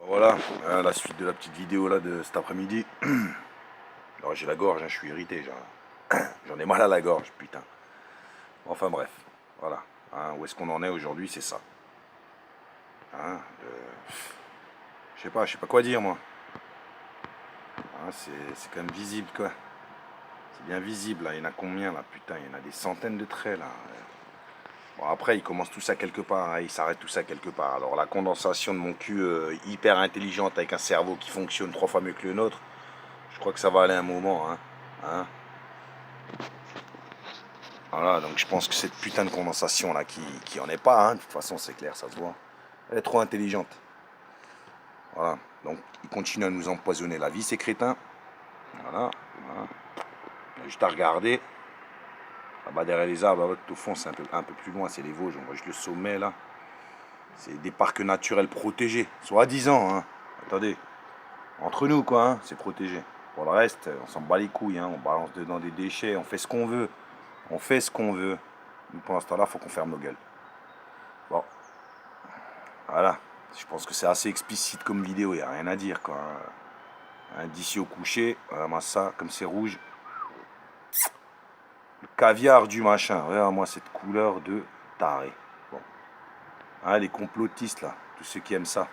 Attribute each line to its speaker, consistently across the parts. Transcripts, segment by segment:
Speaker 1: Voilà, la suite de la petite vidéo là de cet après-midi. Alors j'ai la gorge, hein, je suis irrité, j'en ai mal à la gorge, putain. Enfin bref, voilà. Hein, où est-ce qu'on en est aujourd'hui, c'est ça. Hein, je sais pas quoi dire moi. Hein, c'est quand même visible quoi. C'est bien visible là, il y en a combien là, putain, il y en a des centaines de traits là. Bon après ils commencent tout ça quelque part, hein, ils s'arrêtent tout ça quelque part. Alors la condensation de mon cul hyper intelligente avec un cerveau qui fonctionne 3 fois mieux que le nôtre, je crois que ça va aller un moment. Hein. Voilà, donc je pense que cette putain de condensation là qui en est pas, hein, de toute façon c'est clair, ça se voit. Elle est trop intelligente. Voilà, donc ils continuent à nous empoisonner la vie ces crétins. Voilà. Juste à regarder. Là-bas derrière les arbres, tout au fond c'est un peu plus loin, c'est les Vosges, on voit juste le sommet là. C'est des parcs naturels protégés, soi-disant, hein. Attendez, entre nous quoi, hein, c'est protégé. Pour le reste, on s'en bat les couilles, hein, on balance dedans des déchets, on fait ce qu'on veut. On fait ce qu'on veut. Nous pour l'instant là, faut qu'on ferme nos gueules. Bon, voilà. Je pense que c'est assez explicite comme vidéo, il n'y a rien à dire quoi. Hein, d'ici au coucher, voilà, ça, comme c'est rouge. Le caviar du machin, regarde-moi cette couleur de taré. Bon. Hein, les complotistes là, tous ceux qui aiment ça.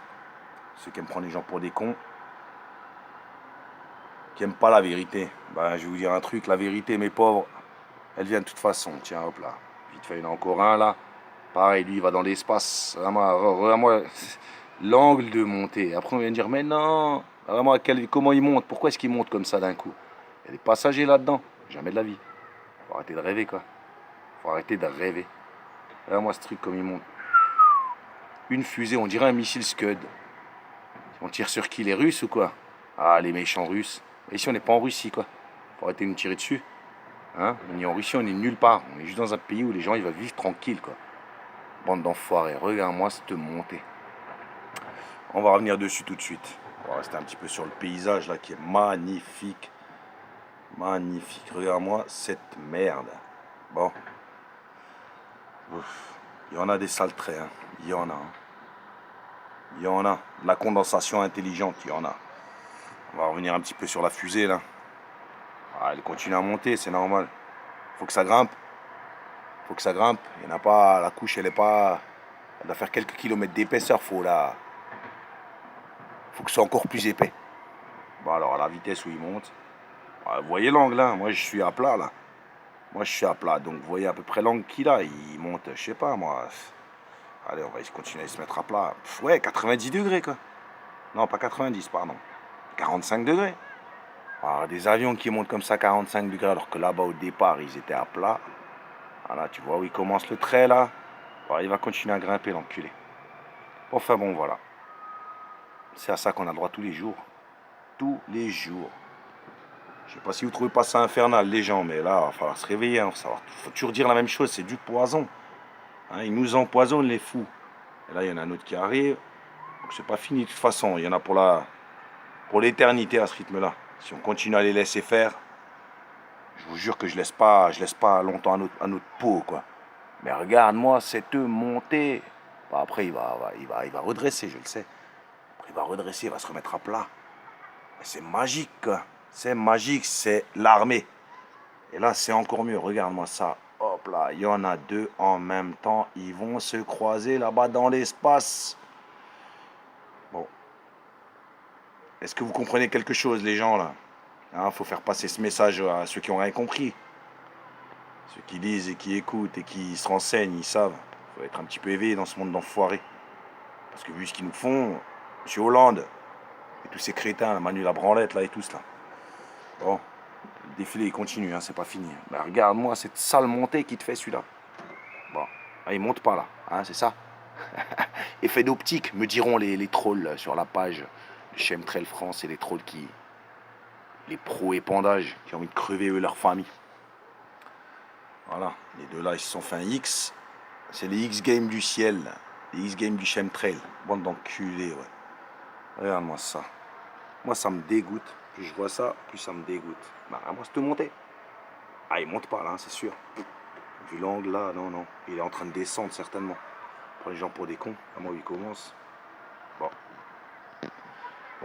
Speaker 1: Ceux qui aiment prendre les gens pour des cons. Qui aiment pas la vérité. Ben, je vais vous dire un truc, la vérité, mes pauvres, elle vient de toute façon. Tiens, hop là. Vite fait, il y en a encore un là. Pareil, lui, il va dans l'espace. Vraiment, l'angle de montée. Après, on vient de dire, mais non, vraiment, comment il monte? Pourquoi est-ce qu'il monte comme ça d'un coup? Il y a des passagers là-dedans. Jamais de la vie. Faut arrêter de rêver, quoi. Faut arrêter de rêver. Vraiment, ce truc, comme il monte. Une fusée, on dirait un missile Scud. On tire sur qui? Les Russes ou quoi? Ah, les méchants Russes. Ici, on n'est pas en Russie, quoi. Faut arrêter de nous tirer dessus. Hein? On est en Russie, on est nulle part. On est juste dans un pays où les gens, ils vont vivre tranquille, quoi. Bande d'enfoirés. Regarde-moi cette montée. On va revenir dessus tout de suite. On va rester un petit peu sur le paysage là qui est magnifique. Magnifique. Regarde-moi cette merde. Bon. Ouf. Il y en a des sales traits. Hein. Il y en a. Hein. Il y en a. De la condensation intelligente, il y en a. On va revenir un petit peu sur la fusée là. Ah, elle continue à monter, c'est normal. Faut que ça grimpe. Faut que ça grimpe. Il n'y en a pas. La couche, elle est pas. Elle doit faire quelques kilomètres d'épaisseur. Faut que ce soit encore plus épais. Bon alors à la vitesse où il monte. Vous voyez l'angle là, moi je suis à plat là. Moi je suis à plat, donc vous voyez à peu près l'angle qu'il a. Il monte, je sais pas moi. Allez, on va continuer à se mettre à plat. Ouais, 90 degrés quoi. Non, pas 90, pardon. 45 degrés. Alors, des avions qui montent comme ça 45 degrés alors que là-bas au départ ils étaient à plat. Voilà, tu vois où il commence le trait là. Bon, il va continuer à grimper l'enculé. Enfin bon, voilà. C'est à ça qu'on a le droit tous les jours. Tous les jours. Je sais pas si vous trouvez pas ça infernal, les gens, mais là, il va falloir se réveiller. Hein, faut toujours dire la même chose, c'est du poison. Hein, ils nous empoisonnent, les fous. Et là, il y en a un autre qui arrive. Donc, c'est pas fini de toute façon. Il y en a pour l'éternité à ce rythme-là. Si on continue à les laisser faire, je vous jure que je laisse pas longtemps à notre peau, quoi. Mais regarde-moi cette montée. Bah, après, il va redresser, je le sais. Après, il va redresser, il va se remettre à plat. Mais c'est magique, quoi. C'est magique, c'est l'armée. Et là, c'est encore mieux. Regarde-moi ça. Hop là, il y en a deux en même temps. Ils vont se croiser là-bas dans l'espace. Bon. Est-ce que vous comprenez quelque chose, les gens, là? Hein, faut faire passer ce message à ceux qui n'ont rien compris. Ceux qui lisent et qui écoutent et qui se renseignent, ils savent. Il faut être un petit peu éveillé dans ce monde d'enfoirés. Parce que vu ce qu'ils nous font, M. Hollande et tous ces crétins, la Manu la branlette, là, et tous, là. Bon. Le défilé il continue, hein, c'est pas fini. Mais regarde-moi cette sale montée qui te fait celui-là. Bon, ah, il monte pas là, hein, c'est ça. Effet d'optique, me diront les trolls sur la page de Chemtrail France et les trolls les pros épandages qui ont envie de crever eux leur famille. Voilà, les deux là ils se sont fait un X. C'est les X-Games du ciel, les X-Games du Chemtrail. Bande d'enculés, ouais. Regarde-moi ça. Moi ça me dégoûte. Plus je vois ça, plus ça me dégoûte. Bah, moi c'est tout monter. Ah, il monte pas là, c'est sûr. Vu l'angle là, non, non. Il est en train de descendre certainement. Pour les gens pour des cons, à moi où il commence. Bon.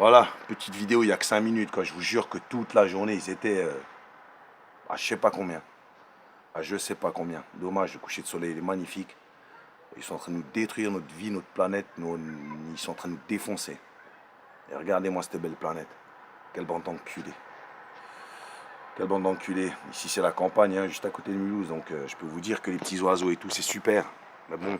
Speaker 1: Voilà, petite vidéo il n'y a que 5 minutes, quoi. Je vous jure que toute la journée, ils étaient à je sais pas combien. À je sais pas combien. Dommage, le coucher de soleil il est magnifique. Ils sont en train de nous détruire notre vie, notre planète. Ils sont en train de nous défoncer. Et regardez-moi cette belle planète. Quelle bande d'enculés. Quelle bande d'enculés. Ici c'est la campagne, hein, juste à côté de Mulhouse. Donc je peux vous dire que les petits oiseaux et tout, c'est super. Mais bon,